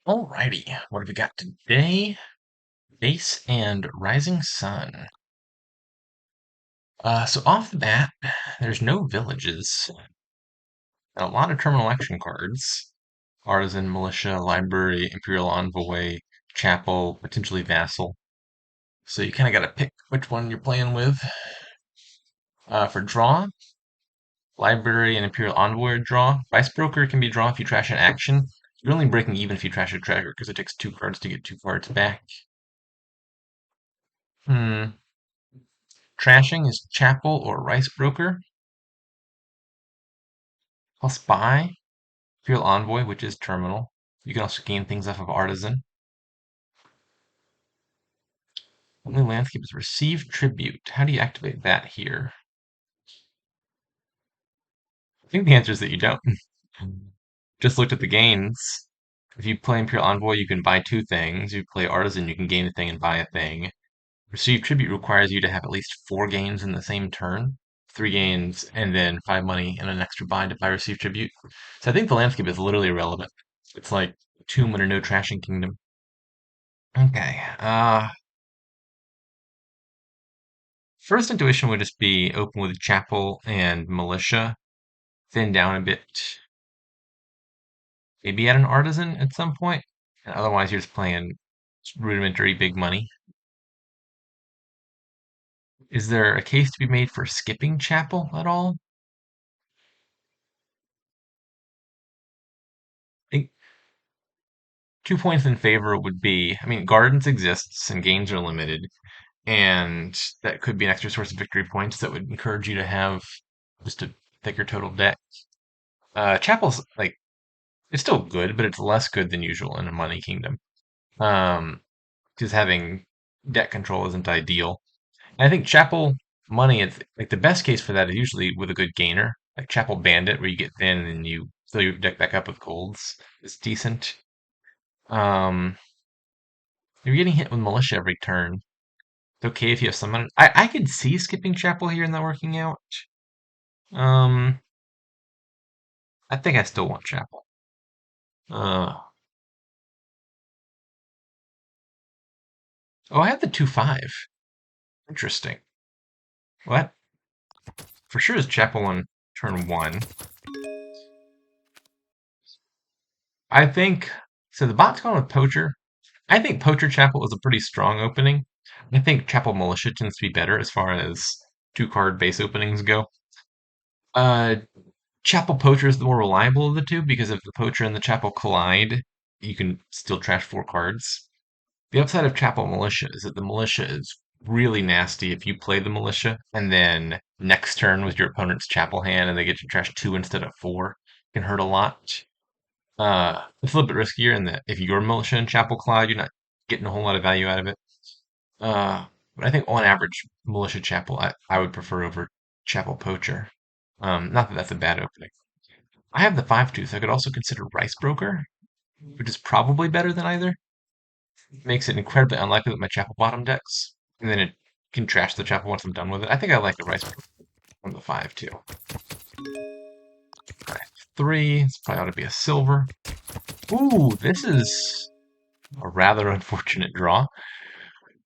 Alrighty, what have we got today? Base and Rising Sun. So off the bat, there's no villages, and a lot of terminal action cards. Artisan, Militia, Library, Imperial Envoy, Chapel, potentially Vassal. So you kind of got to pick which one you're playing with. For draw, Library and Imperial Envoy are draw. Vice Broker can be draw if you trash an action. You're only breaking even if you trash a tracker because it takes 2 cards to get 2 cards back. Hmm. Trashing is Chapel or Rice Broker. I'll Spy, Imperial Envoy, which is terminal. You can also gain things off of Artisan. Only landscape is Receive Tribute. How do you activate that here? I think the answer is that you don't. Just looked at the gains. If you play Imperial Envoy, you can buy 2 things. If you play Artisan, you can gain a thing and buy a thing. Receive Tribute requires you to have at least 4 gains in the same turn. 3 gains, and then 5 money and an extra buy to buy Receive Tribute. So I think the landscape is literally irrelevant. It's like Tomb Under No Trashing Kingdom. Okay. First intuition would just be open with Chapel and Militia, thin down a bit. Maybe add an Artisan at some point. And otherwise, you're just playing rudimentary big money. Is there a case to be made for skipping Chapel at all? I think 2 points in favor would be, I mean, Gardens exists and gains are limited, and that could be an extra source of victory points that would encourage you to have just a thicker total deck. Chapel's like it's still good, but it's less good than usual in a money kingdom. Um, because having debt control isn't ideal. And I think Chapel money, it's like the best case for that is usually with a good gainer, like Chapel Bandit, where you get thin and you fill your deck back up with golds. It's decent. Um, you're getting hit with Militia every turn. It's okay if you have some. I could see skipping Chapel here and not working out. Um, I think I still want Chapel. Uh, oh, I have the 2/5. Interesting. What? For sure is Chapel on turn 1. I think so. The bot's going with Poacher. I think Poacher Chapel is a pretty strong opening. I think Chapel Militia tends to be better as far as 2 card base openings go. Uh, Chapel Poacher is the more reliable of the two because if the Poacher and the Chapel collide, you can still trash 4 cards. The upside of Chapel Militia is that the Militia is really nasty if you play the Militia and then next turn with your opponent's Chapel hand and they get to trash 2 instead of 4, it can hurt a lot. It's a little bit riskier in that if you're Militia and Chapel Clyde, you're not getting a whole lot of value out of it. But I think on average, Militia Chapel I would prefer over Chapel Poacher. Not that that's a bad opening. I have the 5/2, so I could also consider Rice Broker, which is probably better than either. Makes it incredibly unlikely that my Chapel bottom decks, and then it can trash the Chapel once I'm done with it. I think I like the Rice Broker on the 5/2. Alright, 3. This probably ought to be a silver. Ooh, this is a rather unfortunate draw.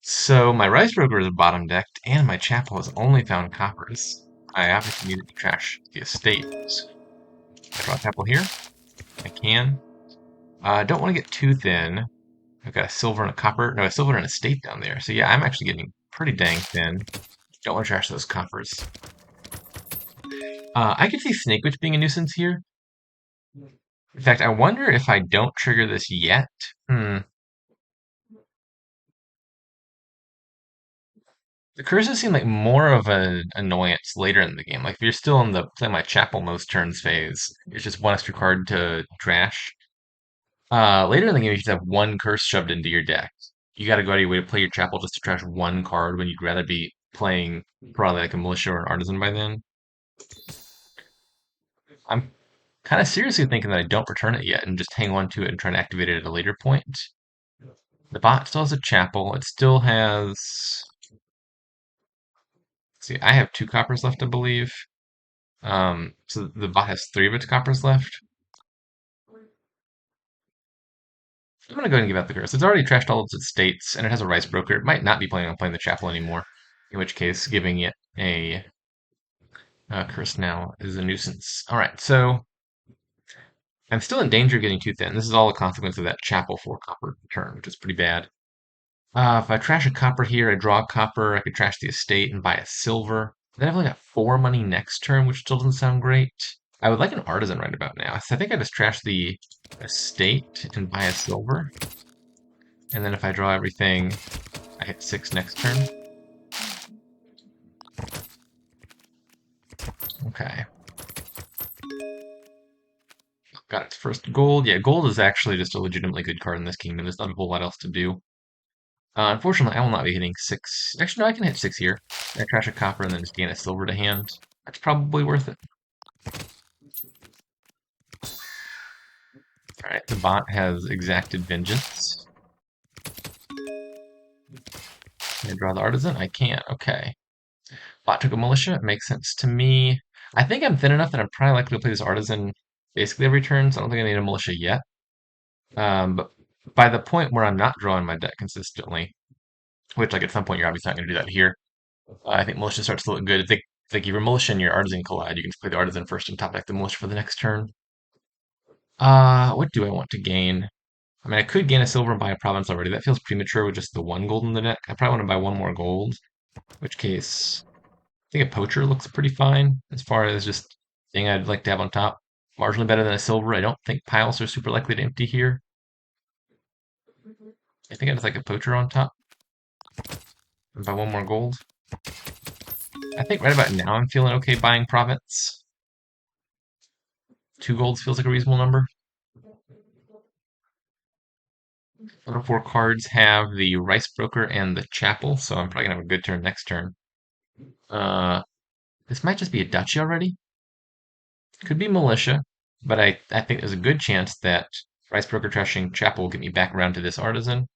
So my Rice Broker is bottom decked, and my Chapel has only found coppers. I obviously need to trash the estate. I draw Chapel here. I can. I don't want to get too thin. I've got a silver and a copper. No, a silver and a estate down there. So yeah, I'm actually getting pretty dang thin. Don't want to trash those coppers. I could see Snake Witch being a nuisance here. In fact, I wonder if I don't trigger this yet. The curses seem like more of an annoyance later in the game. Like if you're still in the play my chapel most turns phase, it's just 1 extra card to trash. Later in the game, you should have 1 curse shoved into your deck. You got to go out of your way to play your chapel just to trash 1 card when you'd rather be playing probably like a militia or an artisan by then. I'm kind of seriously thinking that I don't return it yet and just hang on to it and try to activate it at a later point. The bot still has a chapel. It still has. See, I have 2 coppers left, I believe. So the bot has 3 of its coppers left. I'm gonna go ahead and give out the curse. It's already trashed all of its states, and it has a rice broker. It might not be planning on playing the chapel anymore, in which case giving it a curse now is a nuisance. All right, so I'm still in danger of getting too thin. This is all a consequence of that chapel for copper turn, which is pretty bad. If I trash a copper here, I draw a copper. I could trash the estate and buy a silver. Then I've only got 4 money next turn, which still doesn't sound great. I would like an artisan right about now. So I think I just trash the estate and buy a silver. And then if I draw everything, I hit 6 next turn. Okay. Got its first gold. Yeah, gold is actually just a legitimately good card in this kingdom. There's not a whole lot else to do. Unfortunately, I will not be hitting 6. Actually, no, I can hit 6 here. I trash a copper and then just gain a silver to hand. That's probably worth it. Alright, the bot has exacted vengeance. Can I draw the artisan? I can't. Okay. Bot took a militia. It makes sense to me. I think I'm thin enough that I'm probably likely to play this artisan basically every turn, so I don't think I need a militia yet. But by the point where I'm not drawing my deck consistently, which like at some point you're obviously not going to do that here, I think militia starts to look good. If they give your militia and your artisan collide, you can just play the artisan first and top deck the militia for the next turn. What do I want to gain? I mean, I could gain a silver and buy a province already. That feels premature with just the 1 gold in the deck. I probably want to buy 1 more gold, in which case I think a poacher looks pretty fine as far as just thing I'd like to have on top. Marginally better than a silver. I don't think piles are super likely to empty here. I think I just like a poacher on top and buy 1 more gold. I think right about now I'm feeling okay buying province. 2 golds feels like a reasonable number. Other 4 cards have the Rice Broker and the Chapel, so I'm probably gonna have a good turn next turn. Uh, this might just be a duchy already. Could be militia, but I think there's a good chance that Rice Broker trashing Chapel will get me back around to this artisan.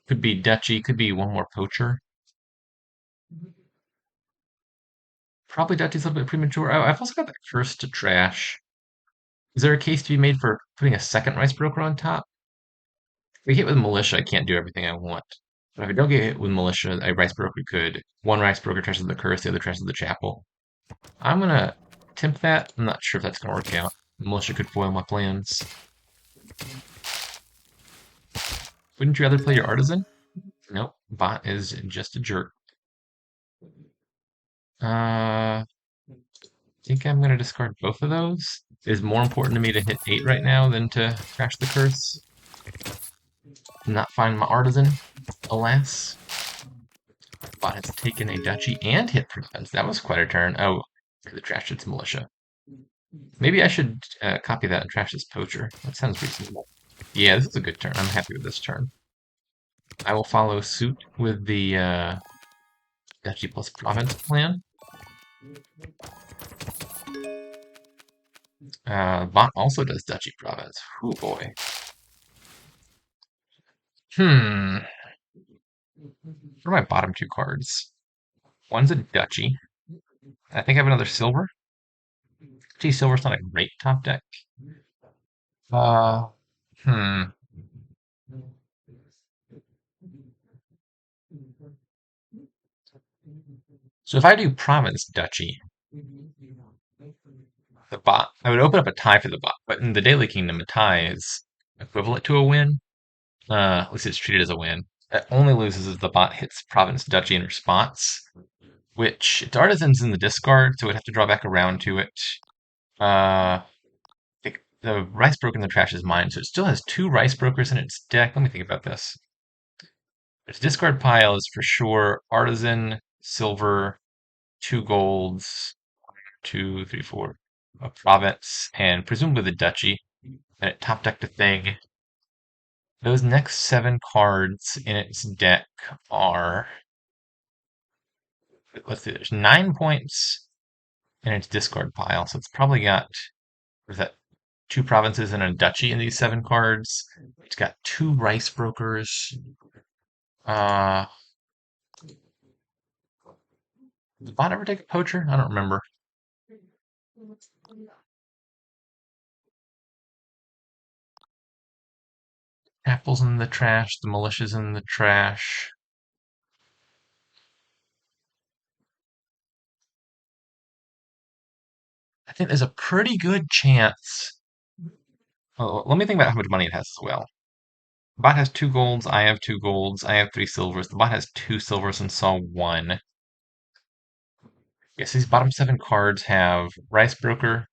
Could be duchy, could be 1 more poacher. Probably duchy's a little bit premature. I've also got that curse to trash. Is there a case to be made for putting a second Rice Broker on top? If I hit with militia, I can't do everything I want. But if I don't get hit with militia, a Rice Broker could. 1 Rice Broker trashes the curse, the other trashes the chapel. I'm gonna attempt that. I'm not sure if that's gonna work out. Militia could foil my plans. Wouldn't you rather play your artisan? Nope. Bot is just a jerk. I think I'm gonna discard both of those. It is more important to me to hit 8 right now than to crash the curse. Not find my artisan, alas. Bot has taken a duchy and hit province. That was quite a turn. Oh, the trash its militia. Maybe I should copy that and trash this poacher. That sounds reasonable. Yeah, this is a good turn. I'm happy with this turn. I will follow suit with the duchy plus province plan. Bot also does duchy province. Oh boy. Hmm. What are my bottom 2 cards? One's a duchy. I think I have another silver. Gee, silver's not a great top deck. Uh, hmm. So if I do province duchy, the bot, I would open up a tie for the bot. But in the Daily Kingdom, a tie is equivalent to a win. At least it's treated as a win. It only loses if the bot hits province duchy in response, which its artisan's in the discard, so it would have to draw back around to it. The Rice Broker in the trash is mine, so it still has 2 Rice Brokers in its deck. Let me think about this. Its discard pile is for sure artisan, silver, 2 golds, 2, 3, 4, a province, and presumably the duchy. And it top decked a thing. Those next 7 cards in its deck are, let's see, there's 9 points in its discard pile, so it's probably got, what is that, 2 provinces and a duchy in these 7 cards. It's got 2 Rice Brokers. Uh, did the bot ever take a poacher? I don't remember. Apple's in the trash. The militia's in the trash. I think there's a pretty good chance. Oh, let me think about how much money it has as well. The bot has 2 golds. I have 2 golds. I have 3 silvers. The bot has 2 silvers and saw 1. Yes, these bottom 7 cards have Rice Broker,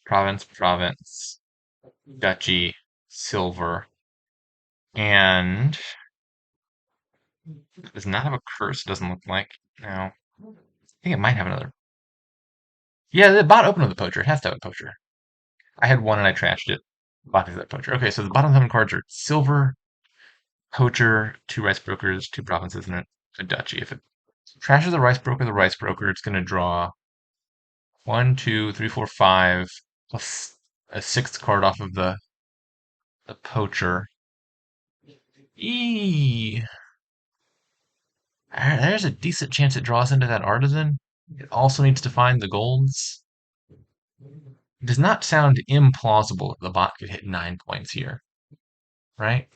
Province, Duchy, Silver, and it does not have a curse, it doesn't look like. No. I think it might have another. Yeah, the bot opened with a poacher. It has to have a poacher. I had one and I trashed it. The bot has that poacher. Okay, so the bottom 7 cards are Silver, Poacher, 2 Rice Brokers, 2 Provinces, and a Duchy. If it trashes the Rice Broker, it's going to draw 1, 2, 3, 4, 5, plus a 6th card off of the Poacher. Eee. There's a decent chance it draws into that Artisan. It also needs to find the golds. It does not sound implausible that the bot could hit 9 points here, right?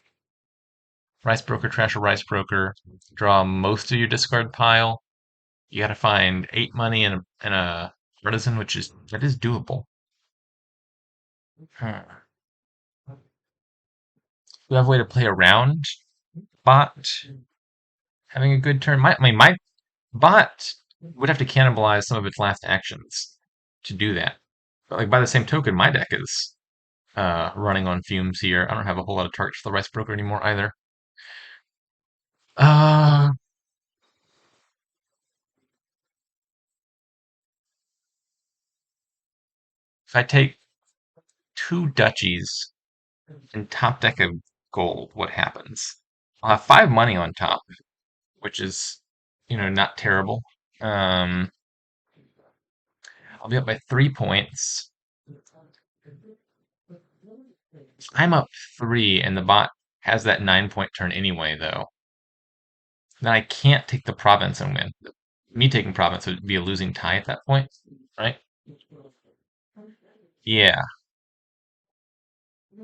Rice Broker, trash a Rice Broker, draw most of your discard pile. You got to find 8 money and a Artisan, that is doable. Huh. We have a way to play around bot having a good turn. My bot would have to cannibalize some of its last actions to do that. But like by the same token, my deck is running on fumes here. I don't have a whole lot of targets for the Rice Broker anymore either. Uh, if I take 2 duchies and top deck of gold, what happens? I'll have 5 money on top, which is, not terrible. Um, I'll be up by 3 points. I'm up 3, and the bot has that 9-point turn anyway, though. Then I can't take the province and win. Me taking province would be a losing tie at that point, right? Yeah.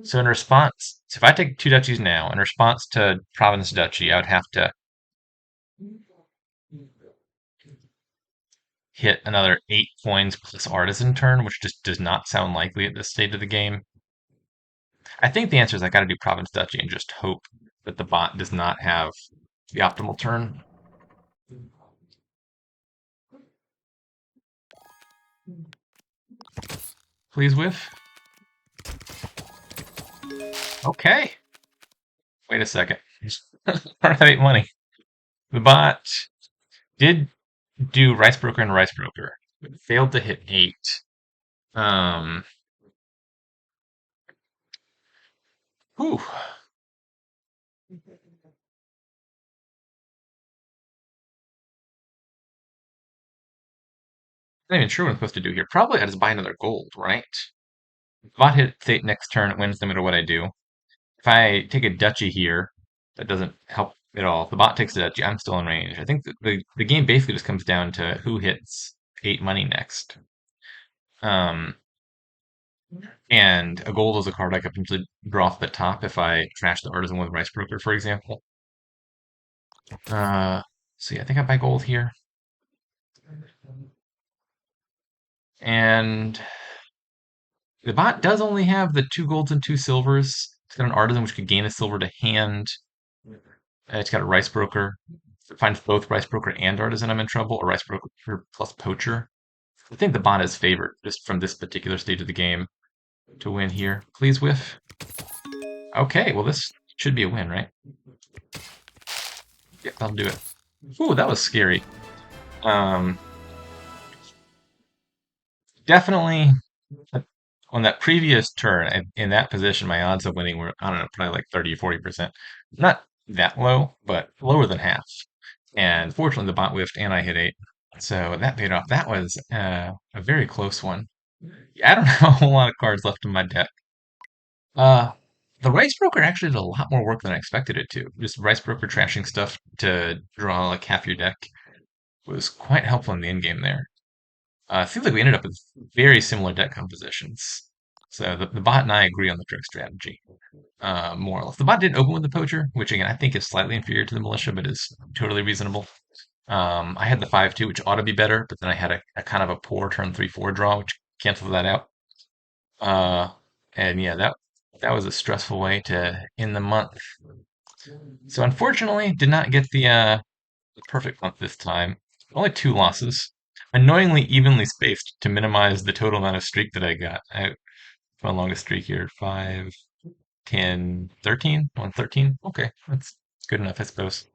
So in response, so if I take 2 duchies now, in response to province duchy, I would have to hit another 8 coins plus artisan turn, which just does not sound likely at this stage of the game. I think the answer is I got to do province duchy and just hope that the bot does not have the optimal turn. Please whiff. Okay. Wait a second. I don't have 8 money. The bot did do Rice Broker and Rice Broker, but failed to hit 8. Um, whew. Not even sure what I'm supposed to do here. Probably I just buy another gold, right? Bot hit fate next turn, it wins no matter what I do. If I take a duchy here, that doesn't help at all. If the bot takes the duchy, I'm still in range. I think the game basically just comes down to who hits 8 money next. And a gold is a card I could potentially draw off the top if I trash the Artisan with Rice Broker, for example. So yeah, I think I buy gold here. And the bot does only have the 2 golds and 2 silvers. It's got an Artisan which could gain a silver to hand. It's got a Rice Broker. If it finds both Rice Broker and Artisan, I'm in trouble, or Rice Broker plus Poacher. I think the bot is favored just from this particular stage of the game to win here. Please whiff. Okay, well this should be a win, right? Yeah, I'll do it. Ooh, that was scary. Um, Definitely on that previous turn in that position, my odds of winning were, I don't know, probably like 30 or 40%. Not that low, but lower than half. And fortunately, the bot whiffed and I hit 8. So that paid off. That was a very close one. I don't have a whole lot of cards left in my deck. Uh, the Rice Broker actually did a lot more work than I expected it to. Just Rice Broker trashing stuff to draw like half your deck was quite helpful in the end game there. It seems like we ended up with very similar deck compositions. So the bot and I agree on the drug strategy, more or less. The bot did open with the poacher, which again I think is slightly inferior to the militia, but is totally reasonable. I had the 5-2, which ought to be better, but then I had a kind of a poor turn 3-4 draw, which canceled that out. Uh, and yeah, that was a stressful way to end the month. So unfortunately, did not get the perfect month this time. Only two losses, annoyingly evenly spaced to minimize the total amount of streak that I got. My longest streak here, 5, 10, 13, 113. Okay, that's good enough, I suppose.